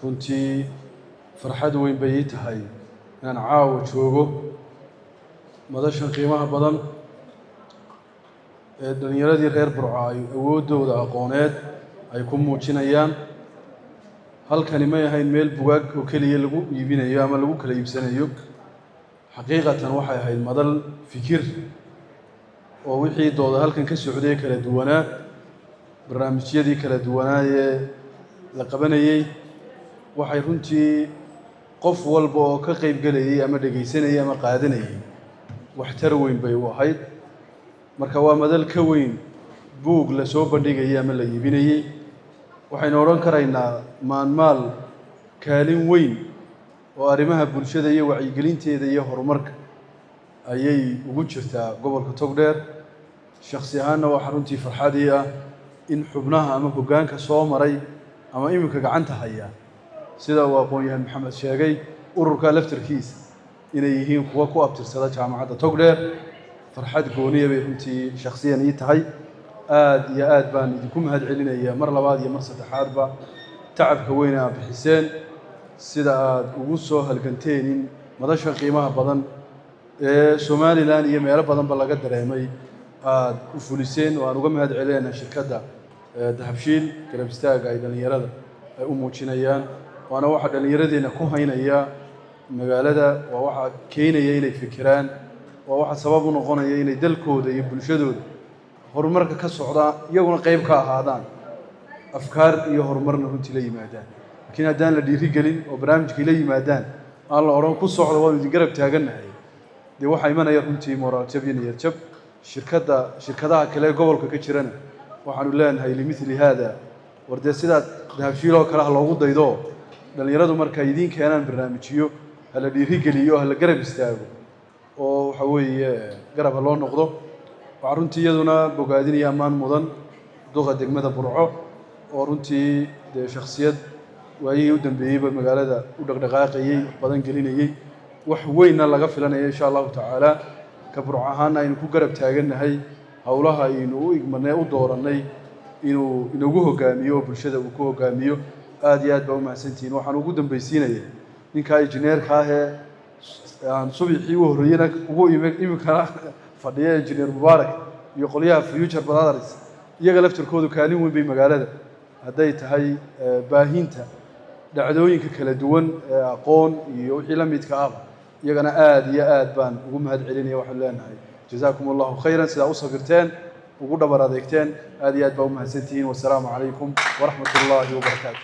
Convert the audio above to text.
runtii farxad weyn bay ii tahay inaan caawa joogo madashan qiimaha badan ee dhalinyaradii reer Burco ay awoodooda aqooneed ay ku muujinayaan. halkani ma yahay meel bugaag oo kaliya lagu iibinayo ama lagu kala iibsanayo. xaqiiqatan waxay ahayd madal fikir oo wixii dooda halkan ka socday kala duwanaa, barnaamijyadii kala duwanaa ee la qabanayay. waxay runtii qof walba oo ka qayb galayay ama dhageysanayay ama qaadanayay waxtar weyn bay u ahayd. marka waa madal ka weyn buug la soo bandhigayay ama la iibinayay. waxaynu oran karaynaa maal kaalin weyn oo arrimaha bulshada iyo wacyigelinteeda iyo horumarka ayay ugu jirtaa gobolka Togdheer. shakhsi ahaanna waxa runtii farxadii ah in xubnaha ama hoggaanka soo maray ama iminka gacanta haya sida uu aqoon-yahan Maxamed sheegay ururka laftarkiisa inay yihiin kuwa ku abtirsada jaamacadda Togdheer. farxad gooniya bay runtii shakhsiyan ii tahay. aad iyo aad baan idinku mahad celinayaa mar labaad iyo mar saddexaadba tacabka weyn aad bixiseen, sida aad ugu soo halganteen in madasha qiimaha badan ee Somaliland iyo meelo badanba laga dareemay aad u fuliseen. oo aan uga mahad celinaynaa shirkadda Dahabshiil garab istaaga ay dhalinyarada ay u muujinayaan. waana waxa dhalinyaradeenna ku haynaya magaalada, waa waxa keenaya inay fikiraan, waa waxa sabab u noqonaya inay dalkooda iyo bulshadooda horumarka ka socda iyaguna qayb ka ahaadaan, afkaar iyo horumarna runtii la yimaadaan. laakiin haddaan la dhiirigelin oo barnaamijkii la yimaadaan aan la odhan ku socda waanu idin garab taagannahay, dee waxaa imanaya runtii moraal jab iyo niyad jab. shirkadaha kale ee gobolka ka jirana waxaanu leenahay limithli haada, war dee sidaad Dahabshiil oo kale ha loogu daydo dhalinyaradu markay idiin keenaan barnaamijyo ha la dhiirigeliyo, ha la garab istaago oo waxa weeye garab ha loo noqdo. waxaa runtii iyaduna bogaadinaya ammaan mudan duqa degmada Burco oo runtii dee shakhsiyad waayihii u dambeeyeyba magaalada u dhaqdhaqaaqayay, badan gelinayay, wax weynna laga filanaya insha allahu tacaala. ka Burco ahaana aynu ku garab taagannahay howlaha aynu u igmanay u doorannay inuu inagu hogaamiyo oo bulshada uu ku hogaamiyo. aad iyo aad baa u mahadsantihiin. waxaan ugu dambaysiinayay ninkaa injineerka ah ee aan subaxii u horreeyana ugu iminkana fadhiya injineer Mubaarak iyo qolyaha Future Brothers, iyaga laftirkoodu kaalin weyn bay magaalada hadday tahay baahinta dhacdooyinka kala duwan ee aqoon iyo wixii la midka ah. iyagana aad iyo aad baan ugu mahad celinaya. waxaan leenahay jazaakum allahu khayran, sidaa u sabirteen ugu dhabar adeegteen. aad iyo aad baa u mahadsantihiin. wassalaamu calaykum waraxmat ullaahi wabarakaatu.